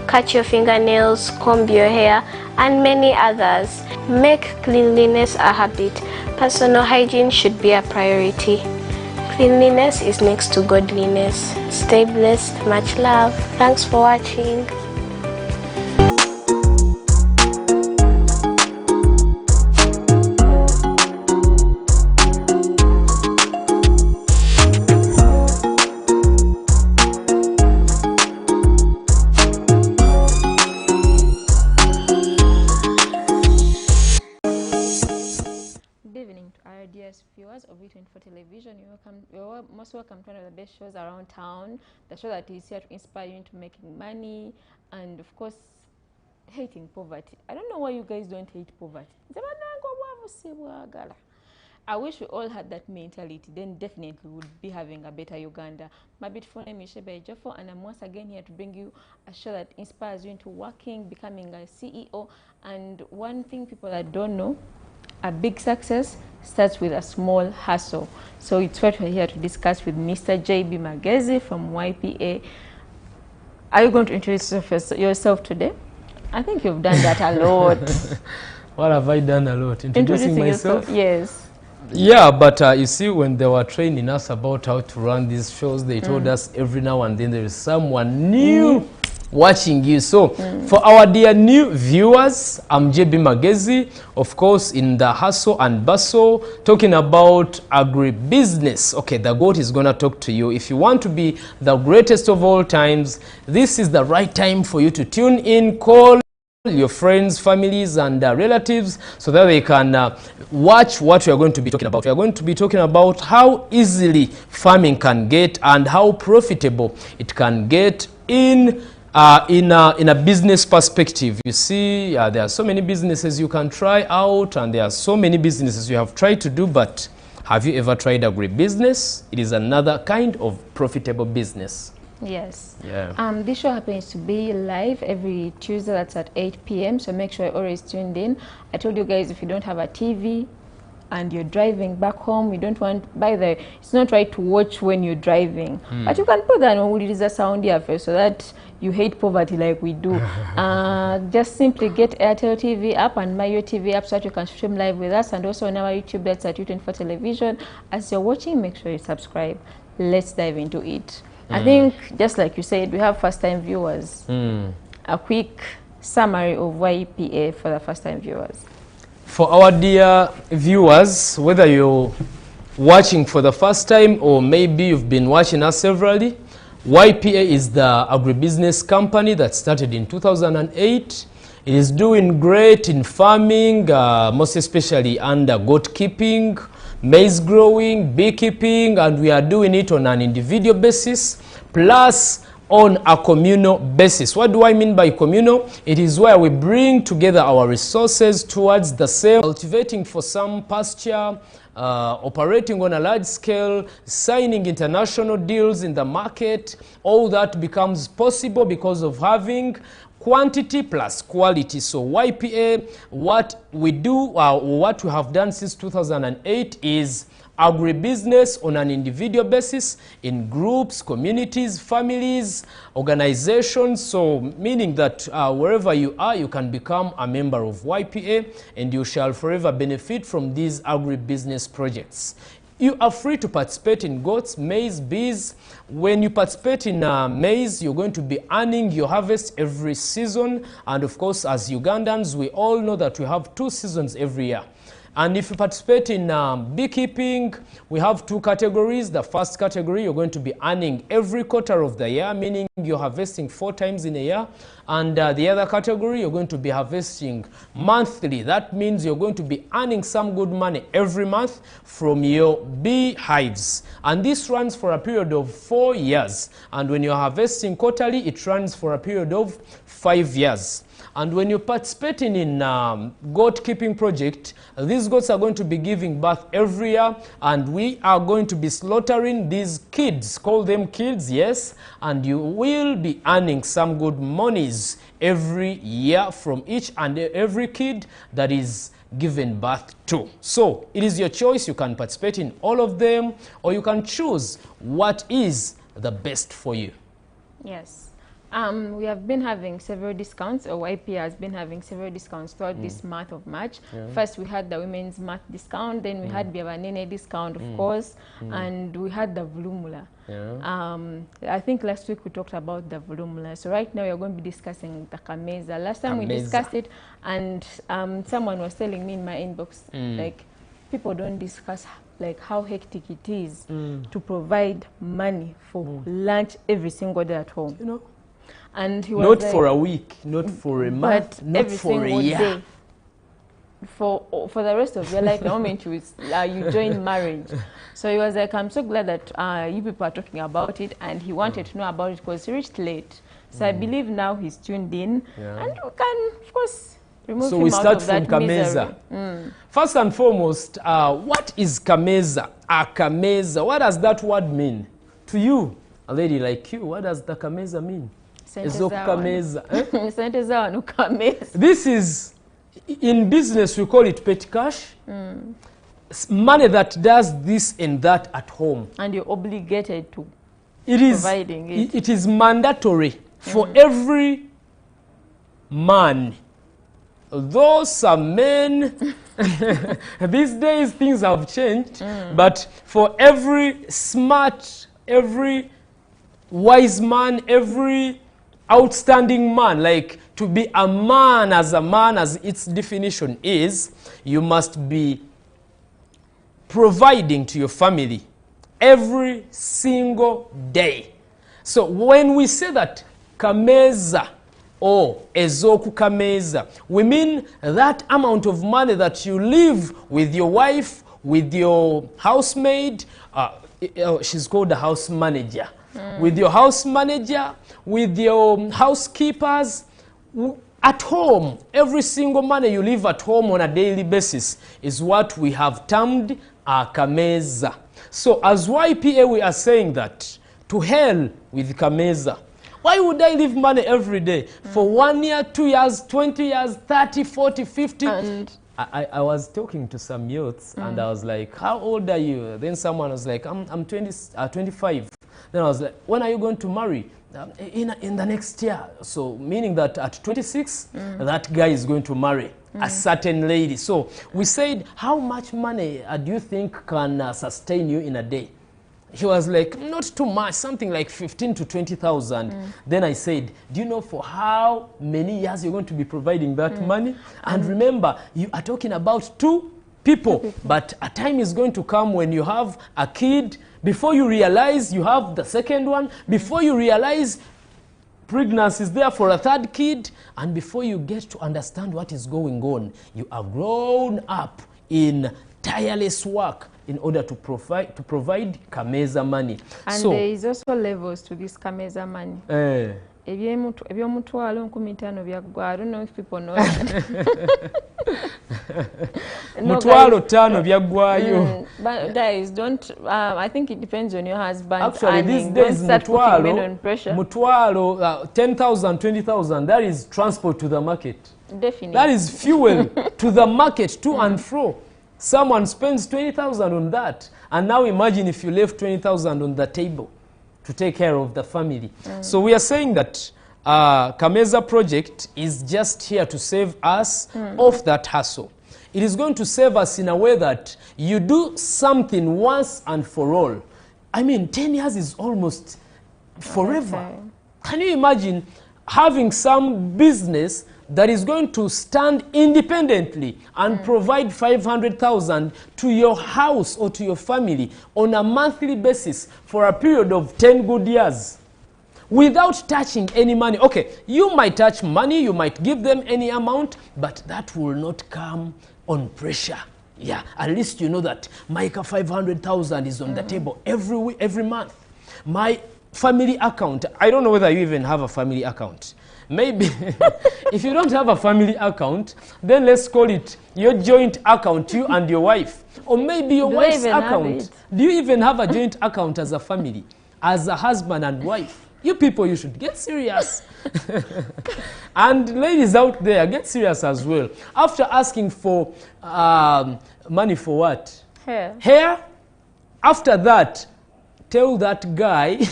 cut your fingernails, comb your hair, and many others. Make cleanliness a habit. Personal hygiene should be a priority. Cleanliness is next to godliness. Stay blessed. Much love. Thanks for watching. Viewers of B24 Television, you're most welcome to one of the best shows around town. The show that is here to inspire you into making money and, of course, hating poverty. I don't know why you guys don't hate poverty. I wish we all had that mentality. Then definitely we would be having a better Uganda. My beautiful name is Sheba Ejofo, and I'm once again here to bring you a show that inspires you into working, becoming a CEO. And one thing people that don't know, a big success starts with a small hustle. So it's what we're here to discuss with Mr. J.B. Magezi from YPA. Are you going to introduce yourself today? I think you've done that a lot. What have I done a lot? Introducing myself? Yes. Yeah, but you see, when they were training us about how to run these shows, they told us every now and then there is someone new watching you. So for our dear new viewers, I'm JB Magezi, of course, in the hustle and bustle, talking about agribusiness. Okay, the GOAT is gonna talk to you. If you want to be the greatest of all times, this is the right time for you to tune in. Call your friends, families, and relatives so that they can watch what we are going to be talking about. We are going to be talking about how easily farming can get and how profitable it can get in a business perspective. You see, there are so many businesses you can try out, and there are so many businesses you have tried to do, but have you ever tried agribusiness? It is another kind of profitable business. Yes. Yeah. This show happens to be live every Tuesday. That's at 8 p.m. So make sure you're always tuned in. I told you guys, if you don't have a TV and you're driving back home, you don't want, it's not right to watch when you're driving. But you can put that on what it is a sound here first, so that you hate poverty like we do. Just simply get Airtel TV app and Mayo TV app so that you can stream live with us, and also on our YouTube, that's at B24 Television. As you're watching, make sure you subscribe. Let's dive into it. I think, just like you said, we have first-time viewers. A quick summary of YPA for the first-time viewers. For our dear viewers, whether you're watching for the first time or maybe you've been watching us severally, YPA is the agribusiness company that started in 2008. It is doing great in farming, most especially under goat keeping, maize growing, beekeeping, and we are doing it on an individual basis, plus on a communal basis. What do I mean by communal? It is where we bring together our resources towards the same, cultivating for some pasture, operating on a large scale, signing international deals in the market. All that becomes possible because of having quantity plus quality. So YPA, what we do, what we have done since 2008 is agribusiness on an individual basis, in groups, communities, families, organizations. So meaning that wherever you are, you can become a member of YPA and you shall forever benefit from these agribusiness projects. You are free to participate in goats, maize, bees. When you participate in maize, you're going to be earning your harvest every season. And of course, as Ugandans, we all know that we have 2 seasons every year. And if you participate in beekeeping, we have 2 categories. The first category, you're going to be earning every quarter of the year, meaning you're harvesting 4 times in a year. And the other category, you're going to be harvesting monthly. That means you're going to be earning some good money every month from your bee hives. And this runs for a period of 4 years. And when you're harvesting quarterly, it runs for a period of 5 years. And when you're participating in goat keeping project, these goats are going to be giving birth every year, and we are going to be slaughtering these kids, call them kids, yes, and you will be earning some good monies every year from each and every kid that is given birth to. So it is your choice. You can participate in all of them, or you can choose what is the best for you. Yes. We have been having several discounts, or YP has been having several discounts throughout this month of March. First, we had the women's month discount, then we had Biavanene discount, of course, and we had the Volumula. I think last week we talked about the Volumula. So right now we are going to be discussing the Kameza. Last time we discussed it, and someone was telling me in my inbox, like, people don't discuss like how hectic it is to provide money for lunch every single day at home. You know? And he was not like, for a week, not for a month, not for a year. Day, for the rest of your life, the moment you join marriage. So he was like, I'm so glad that you people are talking about it, and he wanted to know about it because he reached late. So I believe now he's tuned in, and we can, of course, remove him out of that misery. First and foremost, what is Kameza? Akameeza. What does that word mean to you, a lady like you? What does the Kameza mean? Kameza. This is, in business we call it petty cash. Money that does this and that at home. And you're obligated to providing it. It is mandatory for every man. Though some men, these days things have changed, but for every smart, every wise man, every outstanding man, like to be a man as its definition is, you must be providing to your family every single day. So when we say that Kameza or ezoku Kameza, we mean that amount of money that you live with your wife, with your housemaid, she's called a house manager, with your house manager, with your housekeepers, at home. Every single money you live at home on a daily basis is what we have termed a Kameza. So as YPA we are saying that, to hell with Kameza. Why would I leave money every day for 1 year, 2 years, 20 years, 30, 40, 50? And I was talking to some youths and I was like, how old are you? Then someone was like, I'm 25. Then I was like, when are you going to marry? In the next year. So meaning that at 26, that guy is going to marry a certain lady. So we said, how much money do you think can sustain you in a day? He was like, not too much, something like 15 to 20,000. Then I said, do you know for how many years you're going to be providing that money? And remember, you are talking about two people, but a time is going to come when you have a kid. Before you realize you have the second one, before you realize pregnancy is there for a third kid, and before you get to understand what is going on, you are grown up in tireless work in order to provide Kameza money. And so, there is also levels to this Kameza money. I don't know if people know but guys, don't, I think it depends on your husband. Actually, these days, mutwalo, 10,000, 20,000, that is transport to the market. Definitely. That is fuel to the market, to and fro. Someone spends 20,000 on that. And now imagine if you left 20,000 on the table to take care of the family. So we are saying that Kameza Project is just here to save us off that hassle. It is going to save us in a way that you do something once and for all. I mean, 10 years is almost forever. Okay. Can you imagine having some business that is going to stand independently and provide 500,000 to your house or to your family on a monthly basis for a period of 10 good years without touching any money? Okay, you might touch money, you might give them any amount, but that will not come on pressure. Yeah, at least you know that my 500,000 is on the table every month. My family account, I don't know whether you even have a family account. Maybe if you don't have a family account, then let's call it your joint account, you and your wife. Or maybe your wife's account. Do you even have a joint account as a family, as a husband and wife? You people, you should get serious. And ladies out there, get serious as well. After asking for money for what? Hair. After that, tell that guy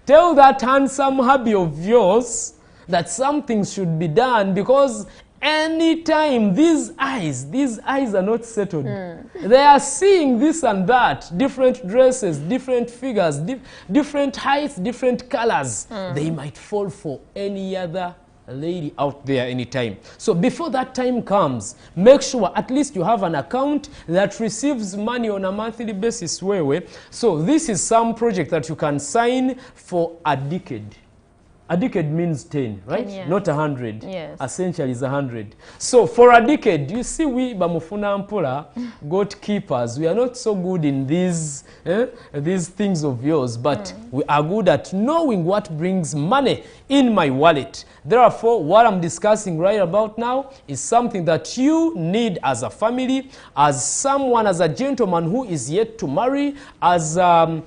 Tell that handsome hubby of yours that something should be done, because anytime these eyes are not settled, they are seeing this and that, different dresses, different figures, different heights, different colors. They might fall for any other lady out there anytime. So before that time comes, make sure at least you have an account that receives money on a monthly basis. So this is some project that you can sign for a decade. A decade means 10, right? 10 Not 100. Yes. Essentially is 100. So for a decade, you see, we Bamufuna Mpula, gatekeepers, we are not so good in these things of yours, but we are good at knowing what brings money in my wallet. Therefore, what I'm discussing right about now is something that you need as a family, as someone, as a gentleman who is yet to marry, as a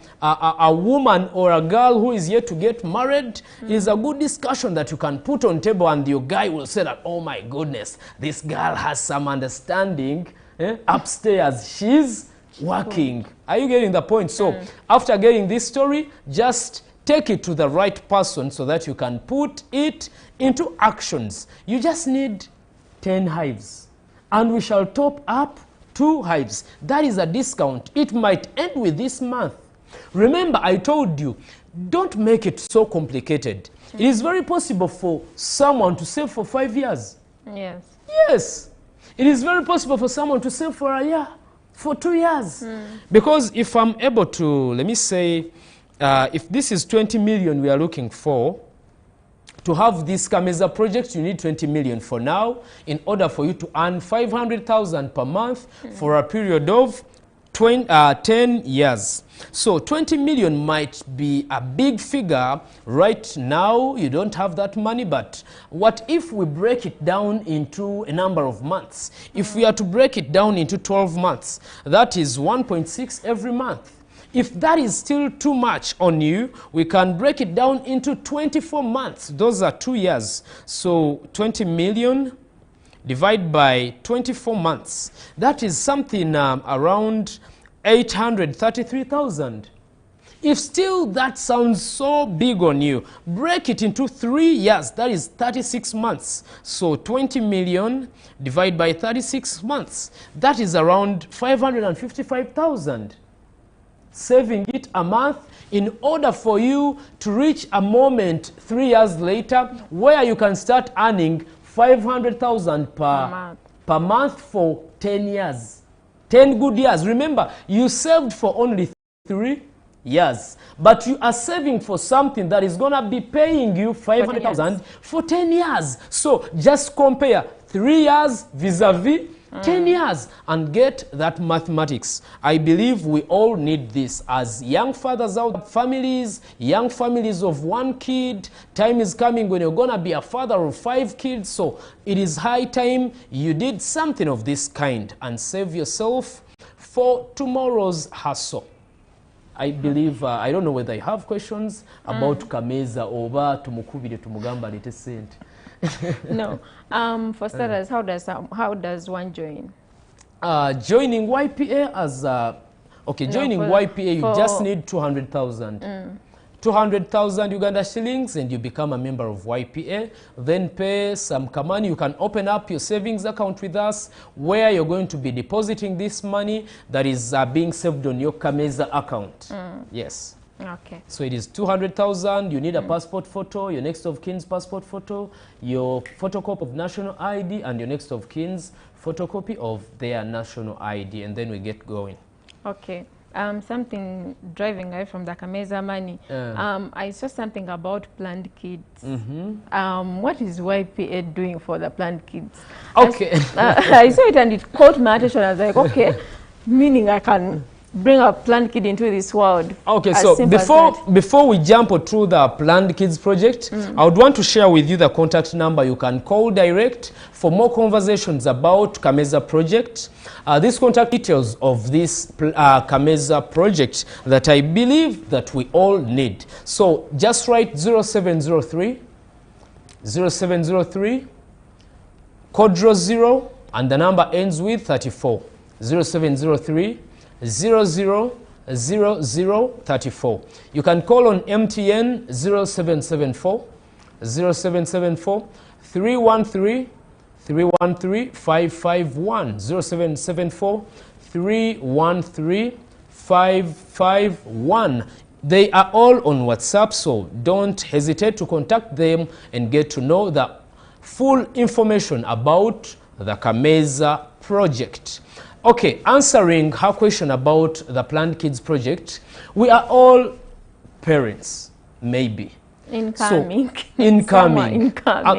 woman or a girl who is yet to get married. Is a good discussion that you can put on table, and your guy will say that, oh my goodness, this girl has some understanding. Upstairs, she's working. Are you getting the point? So after getting this story, just take it to the right person so that you can put it into actions. You just need 10 hives, and we shall top up 2 hives. That is a discount. It might end with this month. Remember, I told you, don't make it so complicated. It is very possible for someone to save for 5 years. Yes. Yes. It is very possible for someone to save for a year, for 2 years. Because if I'm able to, let me say, if this is 20 million we are looking for, to have this Kameza project, you need 20 million for now, in order for you to earn 500,000 per month for a period of 10 years. So 20 million might be a big figure right now. You don't have that money, but what if we break it down into a number of months? If we are to break it down into 12 months, that is 1.6 every month. If that is still too much on you, we can break it down into 24 months. Those are 2 years. So 20 million divided by 24 months. That is something around 833,000. If still that sounds so big on you, break it into 3 years. That is 36 months. So 20 million divided by 36 months. That is around 555,000. Saving it a month in order for you to reach a moment 3 years later where you can start earning 500,000 per month for 10 years. 10 good years. Remember, you saved for only 3 years, but you are saving for something that is going to be paying you 500,000 for 10 years. So just compare 3 years vis-a-vis 10 years and get that mathematics. I believe we all need this as young fathers out, families, young families of 1 kid. Time is coming when you're going to be a father of 5 kids. So it is high time you did something of this kind and save yourself for tomorrow's hustle. I believe, I don't know whether you have questions about Kameza or tumukubire tumugamba lete sente. No. For starters, how does one join? Joining YPA as joining YPA, you just need 200,000. 200,000 Uganda shillings and you become a member of YPA. Then pay some money. You can open up your savings account with us where you're going to be depositing this money that is being saved on your Kameza account. Yes. Okay. So it is 200,000. You need a passport photo, your next of kin's passport photo, your photocopy of national ID, and your next of kin's photocopy of their national ID, and then we get going. Okay. Something driving away from the Kameza money. I saw something about planned kids. What is YPA doing for the planned kids? Okay. I saw it and it caught my attention. I was like, okay, meaning I can bring a planned kid into this world. Okay, so before we jump through the Planned Kids project, I would want to share with you the contact number you can call direct for more conversations about Kameza project. These contact details of this Kameza project that I believe that we all need. So just write 0703 code 0 and the number ends with 34. 0703 00 0034. You can call on MTN 0774 313 551 0774 313 551. They are all on WhatsApp, so don't hesitate to contact them and get to know the full information about the Kameza Project. Okay, answering her question about the Planned Kids Project, we are all parents, maybe. Incoming. So, incoming.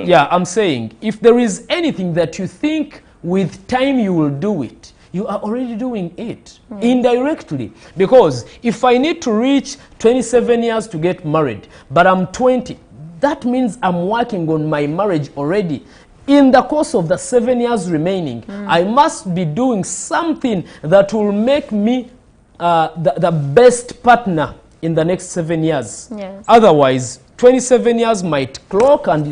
Yeah, I'm saying, if there is anything that you think with time you will do it, you are already doing it indirectly. Because if I need to reach 27 years to get married, but I'm 20, that means I'm working on my marriage already. In the course of the 7 years remaining, I must be doing something that will make me the best partner in the next 7 years. Yes. Otherwise, 27 years might clock and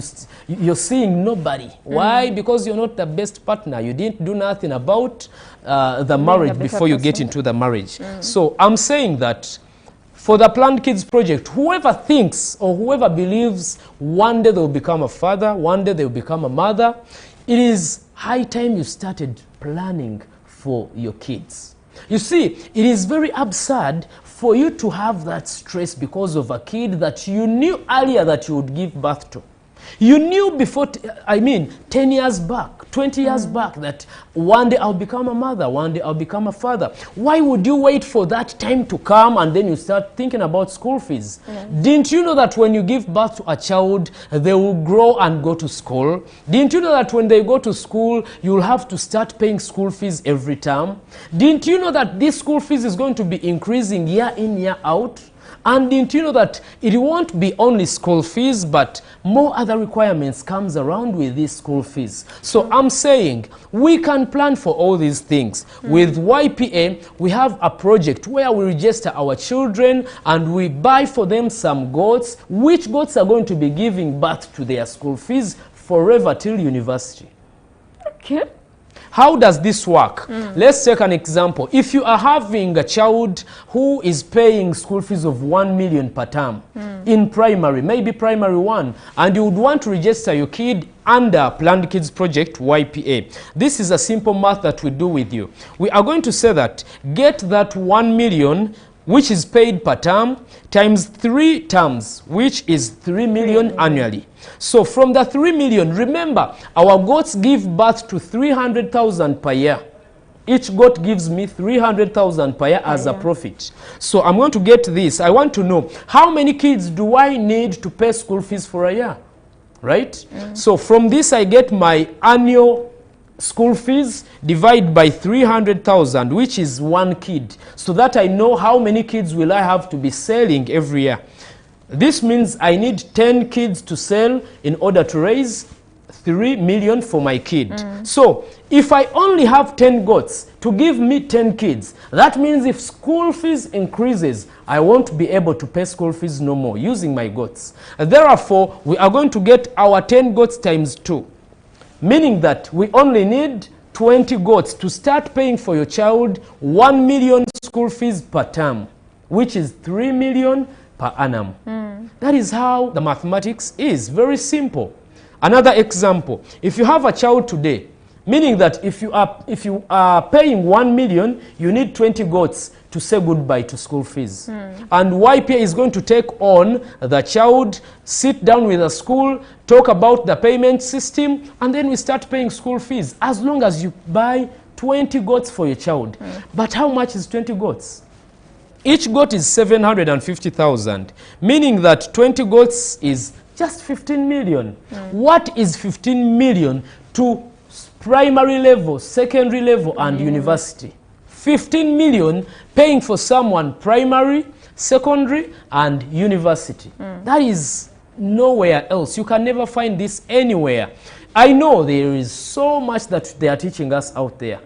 you're seeing nobody. Why? Because you're not the best partner. You didn't do nothing about the marriage before you get into the marriage. So I'm saying that for the Planned Kids Project, whoever thinks or whoever believes one day they'll become a father, one day they'll become a mother, it is high time you started planning for your kids. You see, it is very absurd for you to have that stress because of a kid that you knew earlier that you would give birth to. You knew before, 10 years back, 20 years back, that one day I'll become a mother, one day I'll become a father. Why would you wait for that time to come and then you start thinking about school fees? Didn't you know that when you give birth to a child, they will grow and go to school? Didn't you know that when they go to school, you'll have to start paying school fees every term? Didn't you know that this school fees is going to be increasing year in, year out? And didn't you know that it won't be only school fees, but more other requirements comes around with these school fees? So I'm saying we can plan for all these things. With YPA, we have a project where we register our children and we buy for them some goats, which goats are going to be giving birth to their school fees forever till university. Okay. How does this work? Let's take an example. If you are having a child who is paying school fees of 1 million per term in primary, maybe primary 1, and you would want to register your kid under Planned Kids Project YPA, this is a simple math that we do with you. We are going to say that get that 1 million which is paid per term times 3 terms, which is 3 million annually. So from the 3 million, remember, our goats give birth to 300,000 per year. Each goat gives me 300,000 per year as a profit. So I'm going to get this. I want to know, how many kids do I need to pay school fees for a year? Right? So from this, I get my annual school fees, divide by 300,000, which is 1 kid, so that I know how many kids will I have to be selling every year. This means I need 10 kids to sell in order to raise 3 million for my kid. So if I only have 10 goats to give me 10 kids, that means if school fees increases, I won't be able to pay school fees no more using my goats. Therefore, we are going to get our 10 goats times 2. Meaning that we only need 20 goats to start paying for your child 1 million school fees per term, which is 3 million per annum. That is how the mathematics is. Very simple. Another example, if you have a child today, meaning that if you are paying 1 million, you need 20 goats to say goodbye to school fees. And YPA is going to take on the child, sit down with the school, talk about the payment system, and then we start paying school fees as long as you buy 20 goats for your child. But how much is 20 goats? Each goat is 750,000, meaning that 20 goats is just 15 million. What is 15 million to primary level, secondary level, and university? 15 million paying for someone primary, secondary, and university. That is nowhere else. You can never find this anywhere. I know there is so much that they are teaching us out there,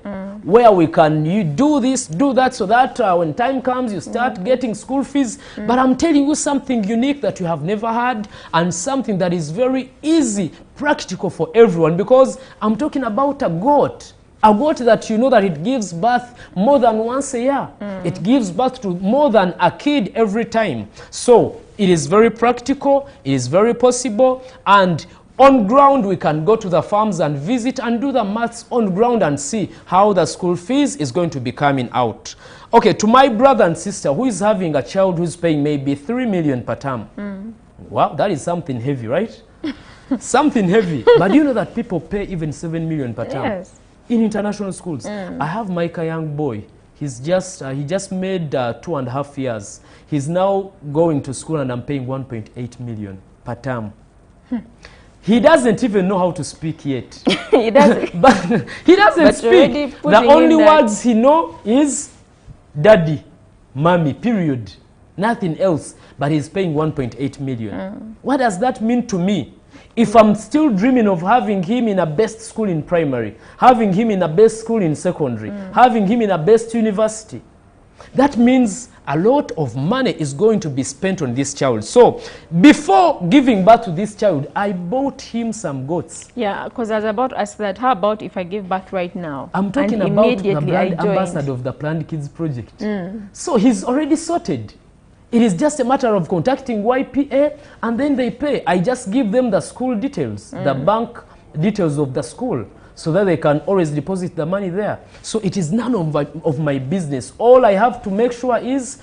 where we can do this, do that, so that when time comes, you start getting school fees. But I'm telling you something unique that you have never had, and something that is very easy, practical for everyone, because I'm talking about a goat. A goat that you know that it gives birth more than once a year. It gives birth to more than a kid every time. So it is very practical, it is very possible, and on ground we can go to the farms and visit and do the maths on ground and see how the school fees is going to be coming out. Okay, to my brother and sister who is having a child who's paying maybe 3 million per term. Wow, that is something heavy, right? Something heavy. But do you know that people pay even 7 million per term? Yes. In international schools. I have Micah, young boy. He's just he just made 2.5 years. He's now going to school and I'm paying 1.8 million per term. He doesn't even know how to speak yet. He doesn't. But he doesn't speak. The only words he knows is daddy, mommy, period. Nothing else. But he's paying 1.8 million. What does that mean to me? If I'm still dreaming of having him in a best school in primary, having him in a best school in secondary, having him in a best university, that means a lot of money is going to be spent on this child. So before giving birth to this child, I bought him some goats. Yeah, because I was about to ask that. How about if I give birth right now? I'm talking and about the immediately brand ambassador of the Planned Kids Project. So he's already sorted. It is just a matter of contacting YPA and then they pay. I just give them the school details, the bank details of the school, so that they can always deposit the money there. So it is none of my business. All I have to make sure is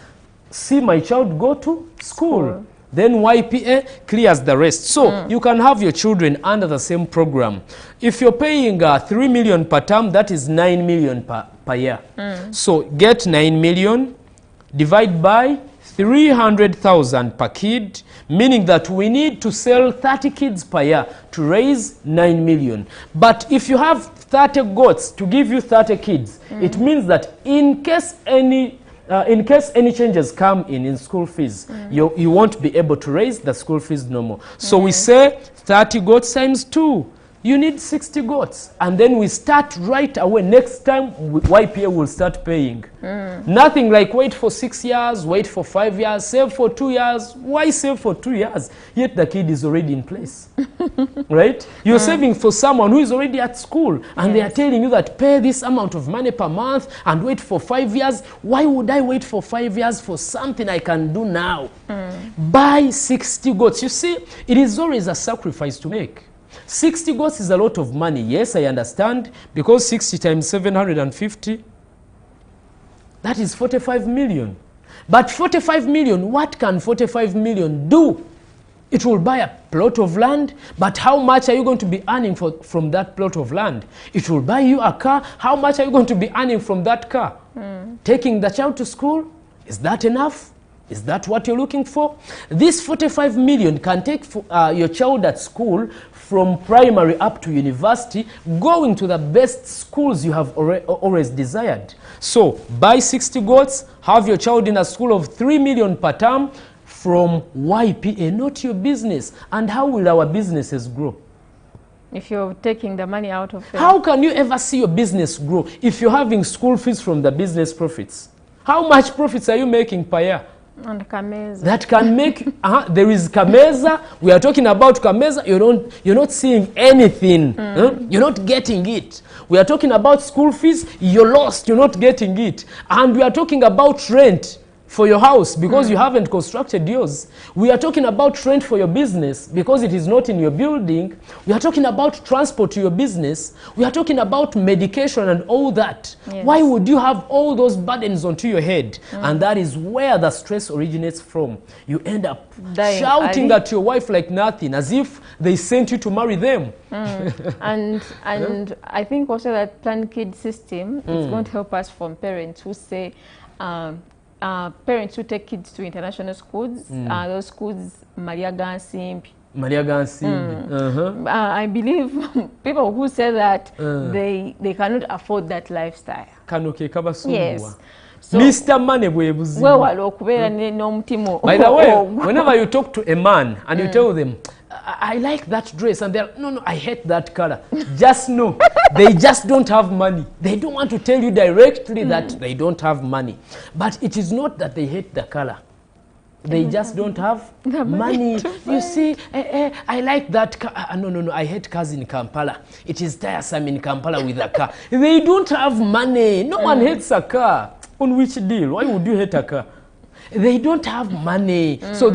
see my child go to school. Then YPA clears the rest. So you can have your children under the same program. If you're paying 3 million per term, that is 9 million per year. So get 9 million, divide by 300,000 per kid, meaning that we need to sell 30 kids per year to raise 9 million. But if you have 30 goats to give you 30 kids, it means that in case any changes come in school fees, you won't be able to raise the school fees no more. So we say 30 goats times 2. You need 60 goats. And then we start right away. Next time, YPA will start paying. Nothing like wait for 6 years, wait for 5 years, save for 2 years. Why save for 2 years? Yet the kid is already in place. Right? You're saving for someone who is already at school. And they are telling you that pay this amount of money per month and wait for 5 years. Why would I wait for 5 years for something I can do now? Buy 60 goats. You see, it is always a sacrifice to make. 60 goats is a lot of money. Yes, I understand, because 60 times 750, that is 45 million. But 45 million, what can 45 million do? It will buy a plot of land, but how much are you going to be earning from that plot of land? It will buy you a car. How much are you going to be earning from that car? Taking the child to school, is that enough? Is that what you're looking for? This 45 million can take your child at school from primary up to university, going to the best schools you have always desired. So buy 60 goats, have your child in a school of 3 million per term from YPA, not your business. And how will our businesses grow? If you're taking the money out of it. How can you ever see your business grow if you're having school fees from the business profits? How much profits are you making per year? And Kameza. That can make, there is Kameza, we are talking about Kameza, you're not seeing anything, you're not getting it. We are talking about school fees, you're lost, you're not getting it. And we are talking about rent for your house because you haven't constructed yours. We are talking about rent for your business because it is not in your building. We are talking about transport to your business. We are talking about medication and all that. Yes. Why would you have all those burdens onto your head? And that is where the stress originates from. You end up shouting at your wife like nothing, as if they sent you to marry them. And I think also that Planned Kid system is going to help us from parents who say, parents who take kids to international schools, those schools, Maria Gansimbi. I believe people who say that they cannot afford that lifestyle. Yes. So, Mr. Money, by the way, whenever you talk to a man and you tell them, I like that dress, and they're, no, I hate that color. Just know, they just don't have money. They don't want to tell you directly that they don't have money. But it is not that they hate the color. They just don't have money. You see, I like that car. No, I hate cars in Kampala. It is tiresome in Kampala with a car. They don't have money. No one hates a car. On which deal? Why would you hate a car? They don't have money. So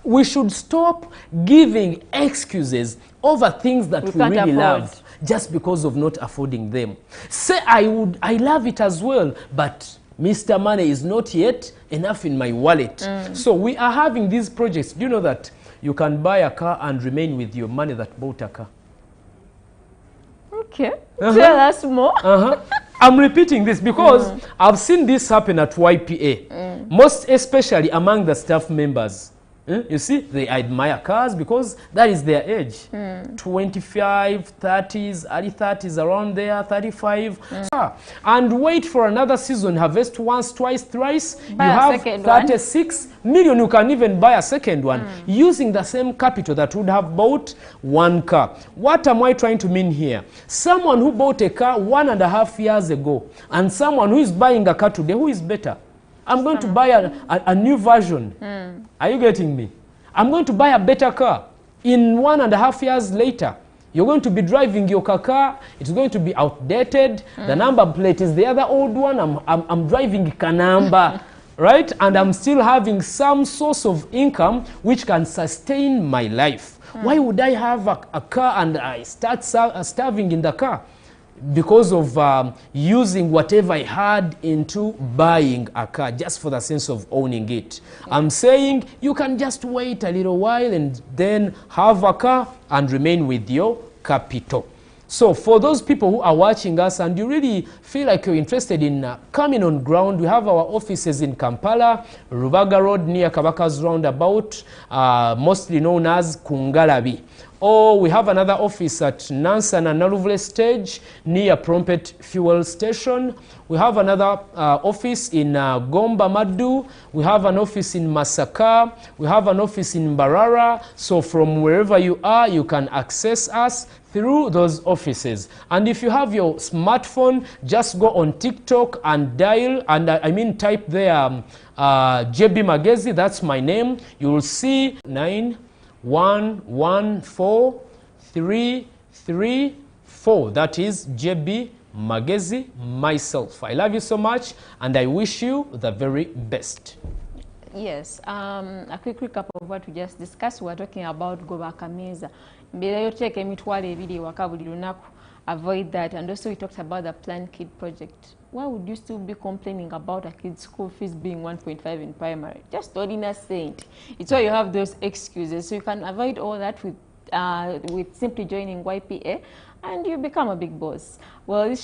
we should stop giving excuses over things that we really love just because of not affording them. Say I love it as well, but Mr. Money is not yet enough in my wallet. So we are having these projects. Do you know that you can buy a car and remain with your money that bought a car? Okay. Tell us more. I'm repeating this because I've seen this happen at YPA, most especially among the staff members. You see, they admire cars because that is their age. 25, 30s, early 30s, around there, 35. And wait for another season, harvest once, twice, thrice. Buy you have 36 million. You can even buy a second one using the same capital that would have bought one car. What am I trying to mean here? Someone who bought a car 1.5 years ago and someone who is buying a car today, who is better? I'm going to buy a new version. Are you getting me? I'm going to buy a better car. In 1.5 years later, you're going to be driving your car. It's going to be outdated. The number plate is the other old one. I'm driving Kanamba, right? And I'm still having some source of income which can sustain my life. Why would I have a car and I start starving in the car? Because of using whatever I had into buying a car just for the sense of owning it. I'm saying you can just wait a little while and then have a car and remain with your capital. So for those people who are watching us and you really feel like you're interested in coming on ground, we have our offices in Kampala, Rubaga Road near Kabaka's Roundabout, mostly known as Kungalabi. Or we have another office at Nansana Naruvule Stage near Prompet Fuel Station. We have another office in Gomba Madu. We have an office in Masaka. We have an office in Barara. So from wherever you are, you can access us through those offices. And if you have your smartphone, just go on TikTok and dial, and type there JB Magezi, that's my name. You will see 91143334. That is JB Magezi, myself. I love you so much and I wish you the very best. Yes, a quick recap of what we just discussed. We were talking about Goba Akameeza. Avoid that. And also we talked about the Planned Kid Project. Why would you still be complaining about a kid's school fees being 1.5 in primary? Just ordinary saint. It's why you have those excuses. So you can avoid all that with simply joining YPA and you become a big boss. Well, this